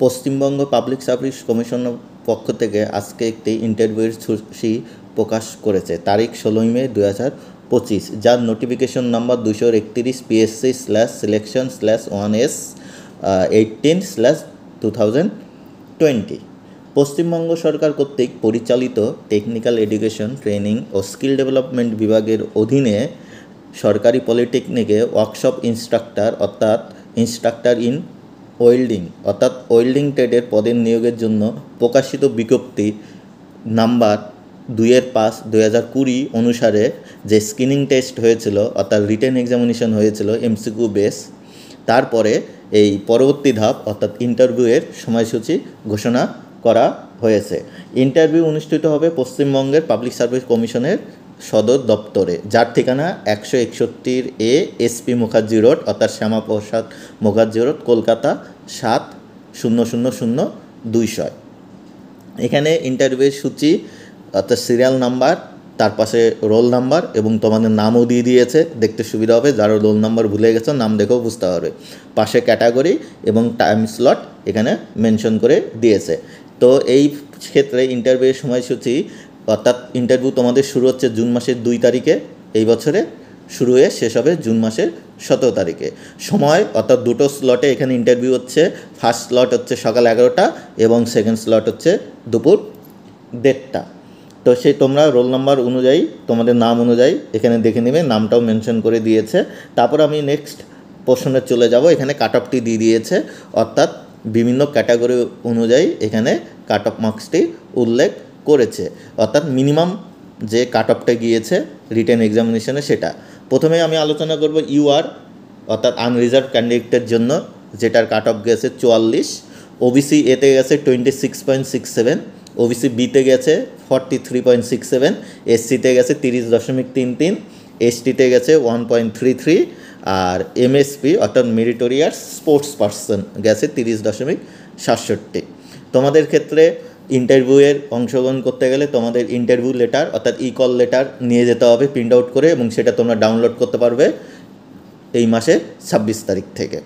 Paschimbanga public service কমিশনের পক্ষ থেকে আজকে একটি ইন্টারভিউয়ের সূচি প্রকাশ করেছে। তারিখ 16 মে 2025, যার নোটিফিকেশন নাম্বার 231 PSC/Selection/1S 18/2020। পশ্চিমবঙ্গ সরকার কর্তৃক পরিচালিত টেকনিক্যাল এডুকেশন, ট্রেনিং ও স্কিল ডেভেলপমেন্ট বিভাগের অধীনে সরকারি পলিটেকনিকে ওয়ার্কশপ ইনস্ট্রাক্টর অর্থাৎ ইনস্ট্রাক্টর ইন ওয়েল্ডিং অর্থাৎ ওয়েল্ডিং ট্রেডের পদের নিয়োগের জন্য প্রকাশিত বিজ্ঞপ্তি নাম্বার 2/5/2020 অনুসারে যে স্ক্রিনিং টেস্ট হয়েছিল অর্থাৎ রিটেন এক্সামিনেশন হয়েছিল MCQ বেস, তারপরে এই পরবর্তী ধাপ অর্থাৎ ইন্টারভিউয়ের সময়সূচি ঘোষণা করা হয়েছে। ইন্টারভিউ অনুষ্ঠিত হবে পশ্চিমবঙ্গের পাবলিক সার্ভিস কমিশনের সদর দপ্তরে, যার ঠিকানা 161A SP মুখার্জি রোড অর্থাৎ শ্যামাপ্রসাদ মুখার্জি রোড, কলকাতা 700002। এখানে ইন্টারভিউয়ের সূচি অর্থাৎ সিরিয়াল নাম্বার, তার পাশে রোল নাম্বার এবং তোমাদের নামও দিয়ে দিয়েছে, দেখতে সুবিধা হবে। যারা রোল নাম্বার ভুলে গেছো নাম দেখেও বুঝতে পারবে। পাশে ক্যাটাগরি এবং টাইম স্লট এখানে মেনশন করে দিয়েছে। তো এই ক্ষেত্রে ইন্টারভিউয়ের সময়সূচি অর্থাৎ ইন্টারভিউ তোমাদের শুরু হচ্ছে জুন মাসের 2 তারিখে এই বছরে শুরু হয়ে শেষ হবে জুন মাসের 17 তারিখে। সময় অর্থাৎ দুটো স্লটে এখানে ইন্টারভিউ হচ্ছে। ফার্স্ট স্লট হচ্ছে সকাল 11টা এবং সেকেন্ড স্লট হচ্ছে দুপুর 1:30। তো সেই তোমরা রোল নাম্বার অনুযায়ী তোমাদের নাম অনুযায়ী এখানে দেখে নেবে, নামটাও মেনশন করে দিয়েছে। তারপর আমি নেক্সট প্রশ্নে চলে যাব। এখানে কাট অফটি দিয়ে দিয়েছে, অর্থাৎ বিভিন্ন ক্যাটাগরি অনুযায়ী এখানে কাট অফ মার্কসটি উল্লেখ করেছে, অর্থাৎ মিনিমাম যে কাট অফটা গিয়েছে রিটেন এক্সামিনেশনে সেটা। প্রথমে আমি আলোচনা করব UR অর্থাৎ আনরিজার্ভ ক্যান্ডিডেটের জন্য, যেটার কাট অফ গেছে 44। OBC এতে গেছে 26.67, OBC বিতে গেছে 43.67, SCতে গেছে 30.33, STতে গেছে 1.33, আর MSP অর্থাৎ মেরিটোরিয়াস স্পোর্টস পার্সন গেছে 30.67। তোমাদের ক্ষেত্রে ইন্টারভিউয়ের অংশগ্রহণ করতে গেলে তোমাদের ইন্টারভিউ লেটার অর্থাৎ কল লেটার নিয়ে যেতে হবে প্রিন্ট আউট করে, এবং সেটা তোমরা ডাউনলোড করতে পারবে এই মাসে 26 তারিখ থেকে।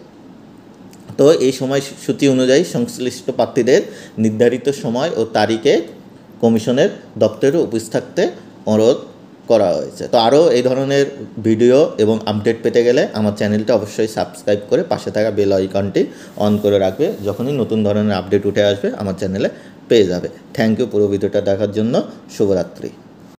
তো এই সময়সূচি অনুযায়ী সংশ্লিষ্ট প্রার্থীদের নির্ধারিত সময় ও তারিখে কমিশনের দপ্তরে উপস্থিত থাকতে অনুরোধ করা হয়েছে। তো আরও এই ধরনের ভিডিও এবং আপডেট পেতে গেলে আমার চ্যানেলটা অবশ্যই সাবস্ক্রাইব করে পাশে থাকা বেল আইকনটি অন করে রাখবে। যখনই নতুন ধরনের আপডেট উঠে আসবে আমার চ্যানেলে পেয়ে যাবে। থ্যাংক ইউ পুরো ভিডিওটা দেখার জন্য। শুভরাত্রি।